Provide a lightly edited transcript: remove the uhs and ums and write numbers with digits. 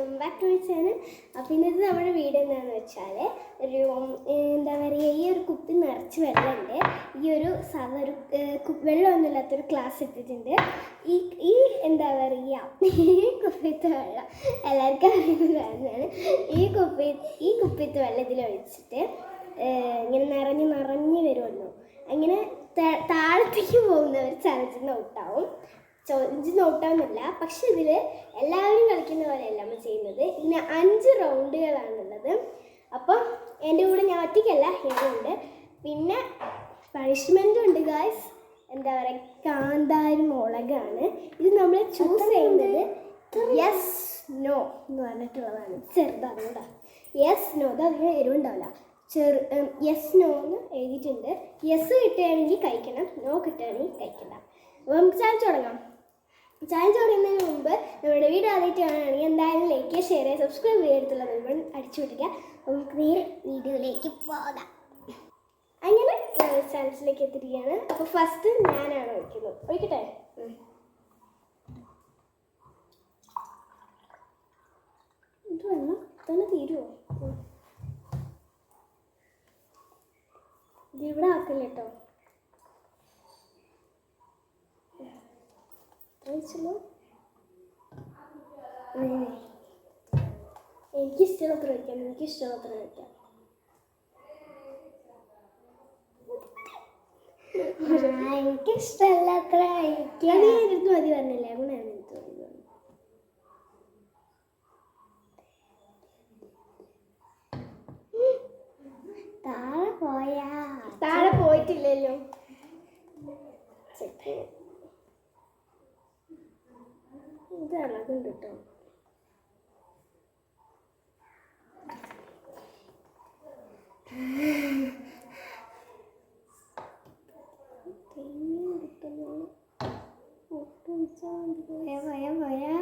Welcome back to my channel. അപ്പോൾ ഇന്നത്തെ നമ്മുടെ വീഡിയോ എന്താണെന്ന് വെച്ചാൽ ഒരു എന്താ പറയുക, ഈ ഒരു കുപ്പി നിറച്ച് വെള്ളമുണ്ട്. ഈ ഒരു ഒരു വെള്ളമൊന്നുമില്ലാത്തൊരു ഗ്ലാസ് ഇട്ടിട്ടുണ്ട്. ഈ എന്താ പറയുക, ഈ കുപ്പിത്തെ വെള്ളം എല്ലാവർക്കും അറിയുന്ന കാര്യമാണ്. ഈ കുപ്പിത്തെ വെള്ളം ഇതിൽ ഒഴിച്ചിട്ട് ഇങ്ങനെ നിറഞ്ഞ് വരുമല്ലോ. അങ്ങനെ താഴത്തേക്ക് പോകുന്നവർ ചലഞ്ചിന് ഔട്ടാവും. നോട്ടാവുന്നില്ല, പക്ഷെ ഇതിൽ എല്ലാവരും കളിക്കുന്ന പോലെയല്ല നമ്മൾ ചെയ്യുന്നത്. ഇതിന് 5 റൗണ്ടുകളാണുള്ളത്. അപ്പം എൻ്റെ കൂടെ ഞാൻ ഒറ്റയ്ക്കല്ല, ഉണ്ട്. പിന്നെ പണിഷ്മെൻറ്റും ഉണ്ട് ഗായ്സ്. എന്താ പറയുക, കാന്താരി മുളകാണ്. ഇത് നമ്മൾ ചൂസ് ചെയ്യുന്നത് യെസ് നോ എന്ന് പറഞ്ഞിട്ടുള്ളതാണ്. ചെറുതാണ് കൂടെ. യെസ് നോ, അത് അധികം എരിവുണ്ടാവില്ല. യെസ് നോ എന്ന് എഴുതിയിട്ടുണ്ട്. യെസ് കിട്ടുകയാണെങ്കിൽ കഴിക്കണം, നോ കിട്ടുകയാണെങ്കിൽ കഴിക്കണ്ട. അപ്പോൾ നമുക്ക് ചാലഞ്ച് തുടങ്ങാം. ചാലഞ്ച് തുടങ്ങുന്നതിന് മുമ്പ് നമ്മുടെ വീഡിയോ ആദ്യമായിട്ട് കാണുകയാണെങ്കിൽ എന്തായാലും ലൈക്ക് ചെയ്യുക, ഷെയർ ചെയ്യുക, സബ്സ്ക്രൈബ് ചെയ്തിട്ടുള്ള ബെൽ അടിച്ചു പിടിക്കുക. അപ്പോൾ നമുക്ക് നേരെ വീഡിയോയിലേക്ക് പോകാം. അങ്ങനെ ചാലഞ്ചിലേക്ക് എത്തിയിരിക്കുകയാണ്. അപ്പോൾ ഫസ്റ്റ് ഞാനാണ് ഒഴിക്കുന്നത്. ഒഴിക്കട്ടെ? ഇത് വെള്ളം തന്നെ തീരുമോ? ഇതിവിടെ ആക്കില്ല കേട്ടോ. എനിക്കിഷ്ടമുള്ളത്ര വയ്ക്കാം, എനിക്കിഷ്ടമുള്ളത്ര വയ്ക്കാം. എനിക്കിഷ്ടമല്ലത്ര വയ്ക്കാം. നീ എടുത്ത് മതി പറഞ്ഞില്ലേ? അങ്ങനെ എടുത്ത് മതി പറഞ്ഞു. താഴെ പോയിട്ടില്ലല്ലോ. ഇത് ഇളകുണ്ട് കേട്ടോ. പോയാ